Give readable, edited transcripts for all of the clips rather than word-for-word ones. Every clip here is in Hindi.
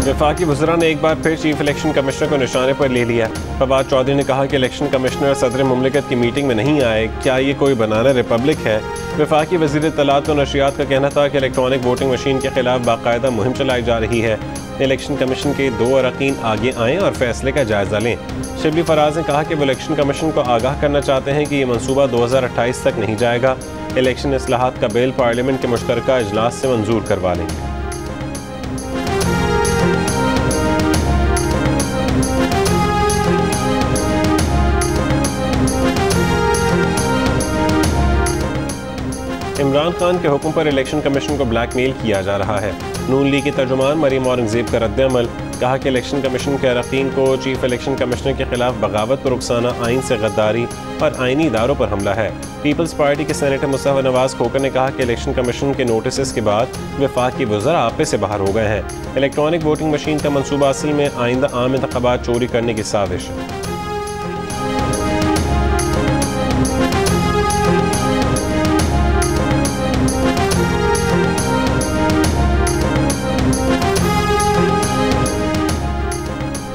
वफाकी वज़रा ने एक बार फिर चीफ इलेक्शन कमिश्नर को निशाने पर ले लिया। फवाद चौधरी ने कहा कि इलेक्शन कमिश्नर सदर मुमलिकत की मीटिंग में नहीं आए, क्या ये कोई बनाना रिपब्लिक है। वफाकी वज़ीर इत्तलात और नशियात का कहना था कि इलेक्ट्रॉनिक वोटिंग मशीन के खिलाफ बाकायदा मुहिम चलाई जा रही है। इलेक्शन कमीशन के 2 अरकान आगे आएँ और फैसले का जायजा लें। शिबली फराज ने कहा कि वो इलेक्शन कमीशन को आगाह करना चाहते हैं कि ये मनसूबा 2028 तक नहीं जाएगा। इलेक्शन इस्लाहात का बिल पार्लियामेंट के मुश्तरका इजलास से मंजूर करवा लेंगे। इमरान खान के हुक्म पर इलेक्शन कमीशन को ब्लैकमेल किया जा रहा है। नून लीग की तर्जुमान मरीम औरंगजेब का रद्द-ए-अमल, कहा कि इलेक्शन कमीशन के अरकान को चीफ इलेक्शन कमिश्नर के खिलाफ बगावत पर उकसाना आइन से गद्दारी और आइनी इदारों पर हमला है। पीपल्स पार्टी के सेनेटर मुस्तफा नवाज खोकर ने कहा कि इलेक्शन कमीशन के नोटिस के बाद वफाकी वज़रा आपे से बाहर हो गए हैं। इलेक्ट्रॉनिक वोटिंग मशीन का मनसूबा असल में आइंदा आम इंतखाबात चोरी करने की साजिश है।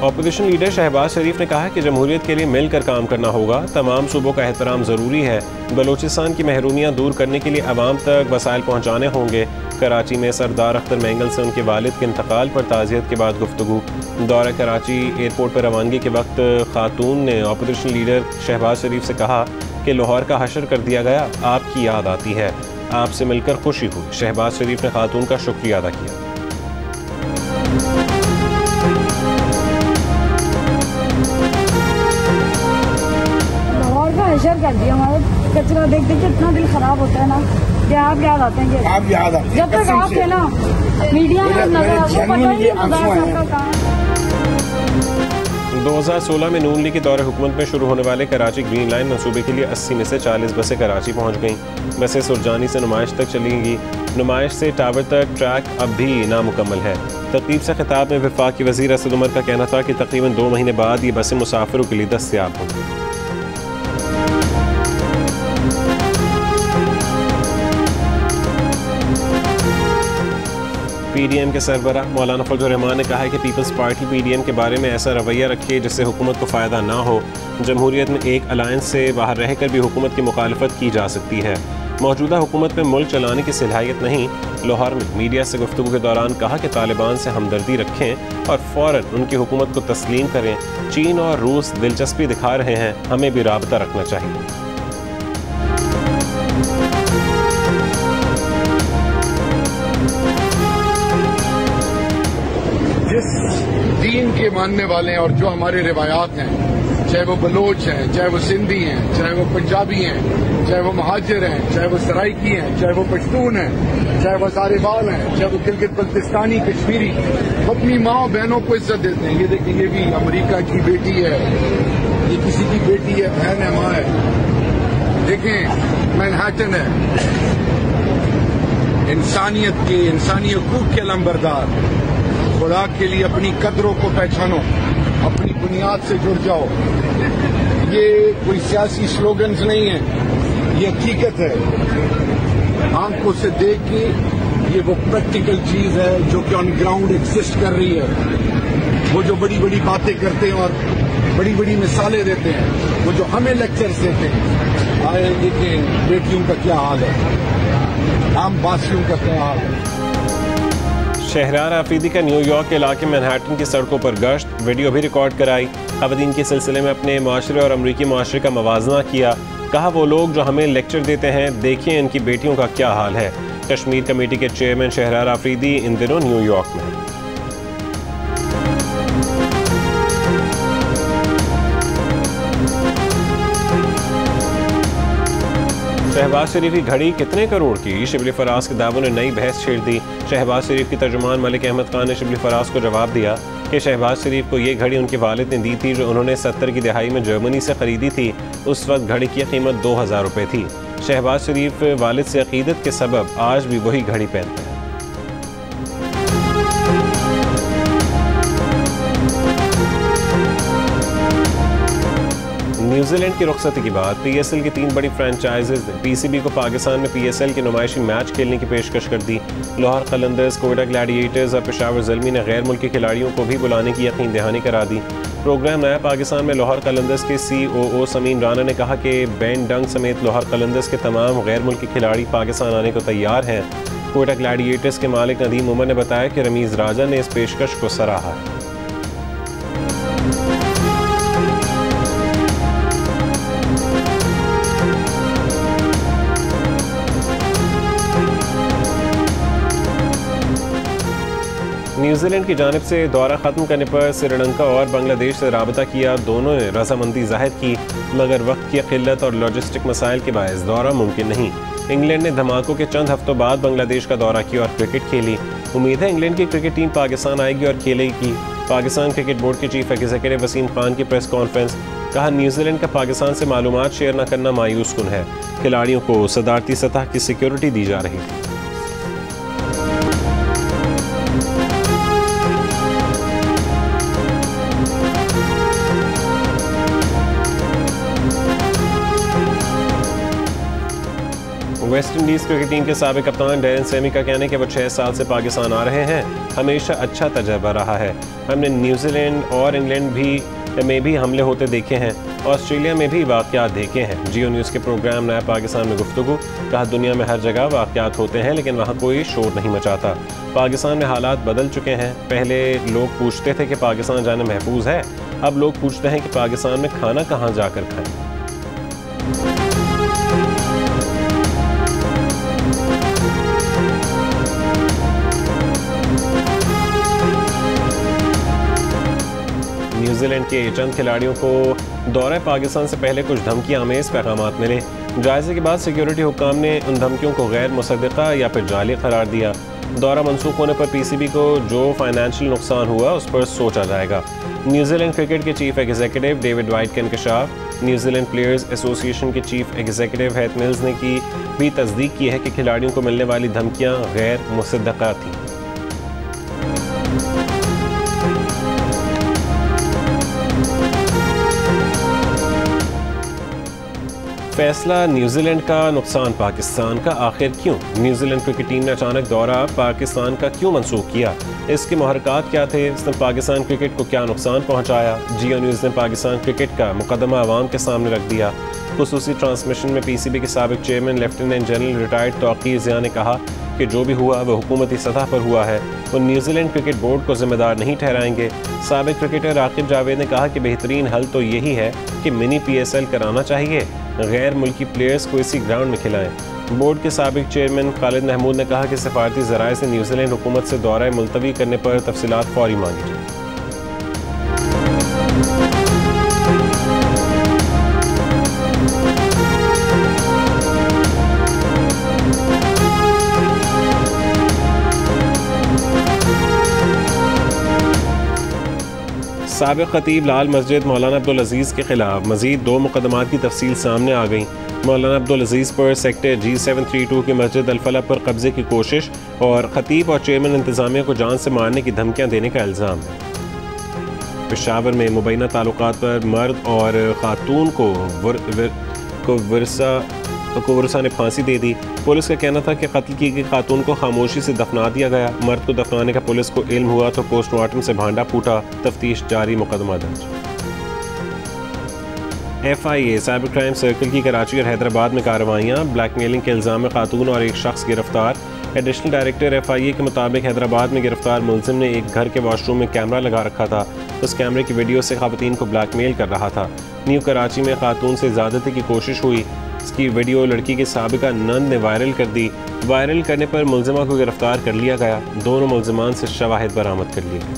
अपोजिशन लीडर शहबाज शरीफ ने कहा कि जमहूरियत के लिए मिलकर काम करना होगा, तमाम सूबों का एहतराम ज़रूरी है। बलोचिस्तान की महरूमियाँ दूर करने के लिए अवाम तक वसाइल पहुँचाने होंगे। कराची में सरदार अख्तर मैंगल से उनके वालिद के इंतकाल पर ताज़ियत के बाद गुफ्तगू। दौरा कराची एयरपोर्ट पर रवानगी के वक्त खातून ने अपोजिशन लीडर शहबाज शरीफ से कहा कि लाहौर का हशर कर दिया गया, आपकी याद आती है, आपसे मिलकर खुशी हुई। शहबाज शरीफ ने खातून का शुक्रिया अदा किया। हशर कर दिया, हमारा कचरा देख देख के इतना दिल खराब होता है ना कि आप याद आते हैं कि आप याद आते हैं। जब तक आप थे ना मीडिया में नजर आपको पता ही नहीं था। 2016 में नून लीग के दौरे हुकूमत में शुरू होने वाले कराची ग्रीन लाइन मंसूबे के लिए 80 में से 40 बसें कराची पहुंच गईं। बसें सुरजानी से नुमाइश तक चलेंगी। नुमाइश से टावर तक ट्रैक अब भी नामुकम्मल है। तकरीब से खिताब में वफाकी वज़ीर असद उमर का कहना था कि तकरीबन 2 महीने बाद ये बसें मुसाफिरों के लिए दस्तयाब होंगी। पीडीएम के सरबरा मौलाना फजल रहमान ने कहा है कि पीपल्स पार्टी पीडीएम के बारे में ऐसा रवैया रखे जिससे हुकूमत को फ़ायदा ना हो। जमहूरियत में एक अलायंस से बाहर रहकर भी हुकूमत की मुखालफत की जा सकती है। मौजूदा हुकूमत में मुल्क चलाने की सलाहियत नहीं। लाहौर में मीडिया से गुफ्तगू के दौरान कहा कि तालिबान से हमदर्दी रखें और फ़ौरन उनकी हुकूमत को तस्लीम करें। चीन और रूस दिलचस्पी दिखा रहे हैं, हमें भी राबता रखना चाहिए। जिस दीन के मानने वाले हैं और जो हमारे रिवायात हैं, चाहे वो बलोच हैं, चाहे वो सिंधी हैं, चाहे वो पंजाबी हैं, चाहे वो महाजिर हैं, चाहे वो सराइकी हैं, चाहे वो पश्तून हैं, चाहे वो सारेबाल हैं, चाहे वो गिलगित बल्तिस्तानी कश्मीरी, अपनी माँ बहनों को इज्जत देते हैं। ये देखिए, ये भी अमेरिका की बेटी है, ये किसी की बेटी है, बहन है, माँ है। देखें, मैनहट्टन है, इंसानियत के, इंसानी हकूक के अलंबरदार। खुदा के लिए अपनी कदरों को पहचानो, अपनी बुनियाद से जुड़ जाओ। ये कोई सियासी स्लोगन्स नहीं है, ये हकीकत है। आंखों से देख के ये वो प्रैक्टिकल चीज है जो कि ऑन ग्राउंड एग्जिस्ट कर रही है। वो जो बड़ी बड़ी बातें करते हैं और बड़ी बड़ी मिसालें देते हैं, वो जो हमें लेक्चर्स देते हैं, आए देखें बेटियों का क्या हाल है, आम बासियों का क्या हाल है। शहरयार आफरीदी का न्यूयॉर्क के इलाके मैनहट्टन की सड़कों पर गश्त, वीडियो भी रिकॉर्ड कराई। ख़वातीन के सिलसिले में अपने माशरे और अमरीकी माशरे का मवाजना किया। कहा वो लोग जो हमें लेक्चर देते हैं, देखिए इनकी बेटियों का क्या हाल है। कश्मीर कमेटी के चेयरमैन शहरयार आफरीदी इन दिनों न्यूयॉर्क में। शहबाज शरीफ की घड़ी कितने करोड़ की, शिबली फराज के दावों ने नई बहस छेड़ दी। शहबाज शरीफ की तर्जुमान मलिक अहमद खान ने शिबली फराज को जवाब दिया कि शहबाज शरीफ को ये घड़ी उनके वालिद ने दी थी जो उन्होंने 70 की दहाई में जर्मनी से ख़रीदी थी। उस वक्त घड़ी की कीमत 2000 रुपये थी। शहबाज शरीफ वालिद से अकीदत के सबब आज भी वही घड़ी पहनते हैं। न्यूजीलैंड की रुखसती के बाद PSL की 3 बड़ी फ्रेंचाइजेज ने PCB को पाकिस्तान में PSL के नुमाइशी मैच खेलने की पेशकश कर दी। लाहौर कलंदर्स, कोयटा ग्लैडिएटर्स और पेशावर ज़ल्मी ने गैर मुल्की खिलाड़ियों को भी बुलाने की यकीन दहानी करा दी। प्रोग्राम नया पाकिस्तान में लाहौर कलंदर्स के COO समीन राना ने कहा कि बेन डंग समेत लाहौर कलंदर्स के तमाम गैर मुल्की खिलाड़ी पाकिस्तान आने को तैयार हैं। कोयटा ग्लैडिएटर्स के मालिक नदीम उमर ने बताया कि रमीज़ राजा ने इस पेशकश को सराहा है। न्यूजीलैंड की जानिब से दौरा ख़त्म करने पर श्रीलंका और बांग्लादेश से राबता किया। दोनों ने रजामंदी जाहिर की, मगर वक्त की किल्लत और लॉजिस्टिक मसाइल के बायस दौरा मुमकिन नहीं। इंग्लैंड ने धमाकों के चंद हफ्तों बाद बांग्लादेश का दौरा किया और क्रिकेट खेली। उम्मीद है इंग्लैंड की क्रिकेट टीम पाकिस्तान आएगी और खेलेगी। पाकिस्तान क्रिकेट बोर्ड के चीफ एग्जीक्यूटिव वसीम खान की प्रेस कॉन्फ्रेंस। कहा, न्यूजीलैंड का पाकिस्तान से मालूमात शेयर न करना मायूस कुन है। खिलाड़ियों को सदारती सतह की सिक्योरिटी दी जा रही थी। वेस्ट इंडीज़ क्रिकेट टीम के साबिक कप्तान डैरेन सेमी का कहना है कि वो 6 साल से पाकिस्तान आ रहे हैं। हमेशा अच्छा तजर्बा रहा है। हमने न्यूजीलैंड और इंग्लैंड में भी हमले होते देखे हैं, ऑस्ट्रेलिया में भी वाक़यात देखे हैं। जियो न्यूज़ के प्रोग्राम नया पाकिस्तान में गुफ्तगू। कहा, दुनिया में हर जगह वाक़यात होते हैं लेकिन वहाँ कोई शोर नहीं मचाता। पाकिस्तान में हालात बदल चुके हैं। पहले लोग पूछते थे कि पाकिस्तान जाना महफूज है, अब लोग पूछते हैं कि पाकिस्तान में खाना कहाँ जाकर खाएं। न्यूजीलैंड के चंद खिलाड़ियों को दौरे पाकिस्तान से पहले कुछ धमकी आमेज पैगामात मिले। जायजे के बाद सिक्योरिटी हुक्काम ने उन धमकियों को गैर मुसद्दिक़ा या फिर जाली करार दिया। दौरा मनसूख होने पर PCB को जो फाइनेंशियल नुकसान हुआ उस पर सोचा जाएगा। न्यूजीलैंड क्रिकेट के चीफ एग्जीक्यूटिव डेविड वाइट का इंकशाफ। न्यूजीलैंड प्लेयर्स एसोसिएशन के चीफ एग्जीक्यूटिव हैथ मिल्स ने भी तस्दीक की है कि खिलाड़ियों को मिलने वाली धमकियाँ गैर मुसद्दिक़ा थीं। फैसला न्यूजीलैंड का, नुकसान पाकिस्तान का, आखिर क्यों? न्यूजीलैंड क्रिकेट टीम ने अचानक दौरा पाकिस्तान का क्यों मनसूख किया? इसके मुहरकात क्या थे? इसने पाकिस्तान क्रिकेट को क्या नुकसान पहुंचाया? जियो न्यूज़ ने पाकिस्तान क्रिकेट का मुकदमा आवाम के सामने रख दिया। खुसूसी ट्रांसमिशन में PCB के साबिक chairman lieutenant general retired Tauqir Zia ने कहा कि जो भी हुआ वह हुकूमती सतह पर हुआ है। वो न्यूजीलैंड क्रिकेट बोर्ड को जिम्मेदार नहीं ठहराएंगे। साबिक क्रिकेटर राकिब जावेद ने कहा कि बेहतरीन हल तो यही है कि मिनी PSL कराना चाहिए, गैर मुल्की प्लेयर्स को इसी ग्राउंड में खिलाएं। बोर्ड के साबिक चेयरमैन खालिद महमूद ने कहा कि सफारती ज़राए से न्यूजीलैंड हुकूमत से दौरा मुलतवी करने पर तफसीलात फौरी मांगी जाए। साबिक खतीब लाल मस्जिद मौलाना अब्दुल अजीज़ के खिलाफ मजीद 2 मुकदमात की तफसील सामने आ गई। मौलाना अब्दुल अजीज़ पर सेक्टर G732 की मस्जिद अल-फलाह पर कब्जे की कोशिश और खतीब और चेयरमैन इंतज़ामिया को जान से मारने की धमकियाँ देने का इल्ज़ाम है। पेशावर में मुबैना ताल्लुकात पर मर्द और खातून को वर्सा ने फांसी दे दी। पुलिस का कहना था कि कत्ल की गई खातून को खामोशी से दफना दिया गया। मर्द को दफनाने का पुलिस को इल्म हुआ तो पोस्टमार्टम से भांडा फूटा। तफ्तीश जारी, मुकदमा दर्ज। FIA साइबर क्राइम सर्कल की कराची और हैदराबाद में कार्रवाइयाँ। ब्लैकमेलिंग के इल्ज़ाम में खातून और एक शख्स गिरफ्तार। एडिशनल डायरेक्टर FIA के मुताबिक हैदराबाद में गिरफ्तार मुलजिम ने एक घर के वॉशरूम में कैमरा लगा रखा था। उस कैमरे की वीडियो से खातून को ब्लैकमेल कर रहा था। न्यू कराची में खातून से ज़्यादती की कोशिश हुई। इसकी वीडियो लड़की के साबिका नंद ने वायरल कर दी। वायरल करने पर मुलजिमा को गिरफ्तार कर लिया गया। दोनों मुलजिमान से शवाहिद बरामद कर लिए गए।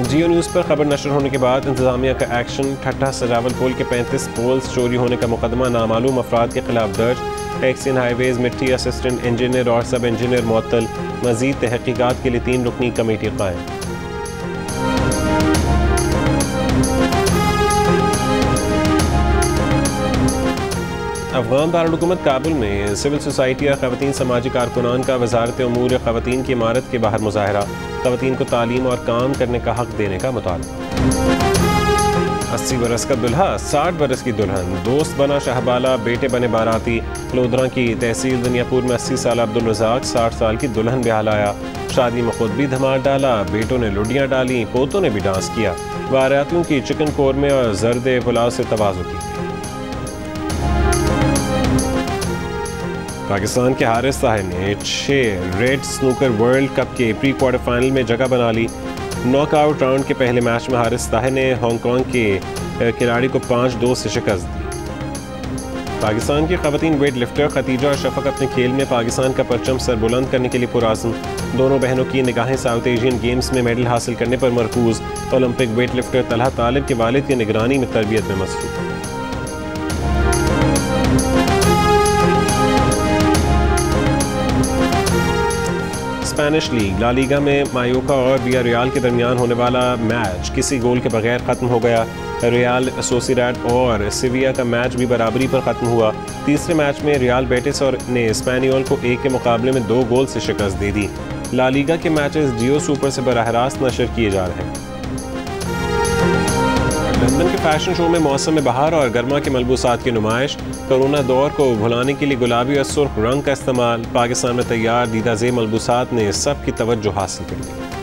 जियो न्यूज़ पर खबर नशर होने के बाद इंतजामिया का एक्शन। ठट्टा सजावल पुल के 35 पोल्स चोरी होने का मुकदमा नामालूम अफराद के खिलाफ दर्ज। टैक्सी एंड हाईवेज मिट्टी असिस्टेंट इंजीनियर और सब इंजीनियर मुअत्तल। मजीद तहकीकात के लिए 3 रुकनी कमेटी कायम। अफगान दारुल-हुकूमत काबुल में सिविल सोसाइटी और ख़वातीन समाजी कारकुनान का वज़ारत उमूर ख़वातीन की इमारत के बाहर मुज़ाहरा। ख़वातीन को तालीम और काम करने का हक़ देने का मुतालबा। 80 बरस का दुल्हा 60 बरस की दुल्हन, दोस्त बना शाहबाला, बेटे बने बाराती। लोधरा की तहसील दुनियापुर में 80 साल अब्दुल रज़ाक 60 साल की दुल्हन ब्याह लाया। शादी में खुद भी धमाल डाला, बेटों ने लुडियाँ डाली, पोतों ने भी डांस किया। बारातियों की चिकन कोरमे और जर्दे पुलाव से तवाज़ु की। पाकिस्तान के हारिस ताहिर ने 6 रेड स्नूकर वर्ल्ड कप के प्री क्वार्टर फाइनल में जगह बना ली। नॉकआउट राउंड के पहले मैच में हारिस ताहिर ने हांगकांग के खिलाड़ी को 5-2 से शिकस्त दी। पाकिस्तान की ख़वातीन वेट लिफ्टर खतीजा और शफक अपने खेल में पाकिस्तान का परचम सरबुलंद करने के लिए पुराज़म। दोनों बहनों की निगाहें साउथ एशियन गेम्स में मेडल हासिल करने पर मरकूज। ओलंपिक वेट लिफ्टर तलहा तालिब के वालिद की निगरानी में तरबियत में मसरूफ। स्पेनिश लीग ला लीगा में मायोका और वियारियल के दरमियान होने वाला मैच किसी गोल के बगैर ख़त्म हो गया। रियल सोसिएडाड और सिविया का मैच भी बराबरी पर ख़त्म हुआ। तीसरे मैच में रियल बेटिस ने स्पेनियोल को 1 के मुकाबले में 2 गोल से शिकस्त दे दी। ला लीगा के मैचेस जियो सुपर से बराह रास्त नशर किए जा रहे हैं। लंदन के फैशन शो में मौसम बहार और गर्मा के मलबूसात की नुमाइश। कोरोना दौर को भुलाने के लिए गुलाबी और सुर्ख रंग का इस्तेमाल। पाकिस्तान में तैयार दीदा ज़ेब मलबूसात ने सबकी तवज्जो हासिल कर ली।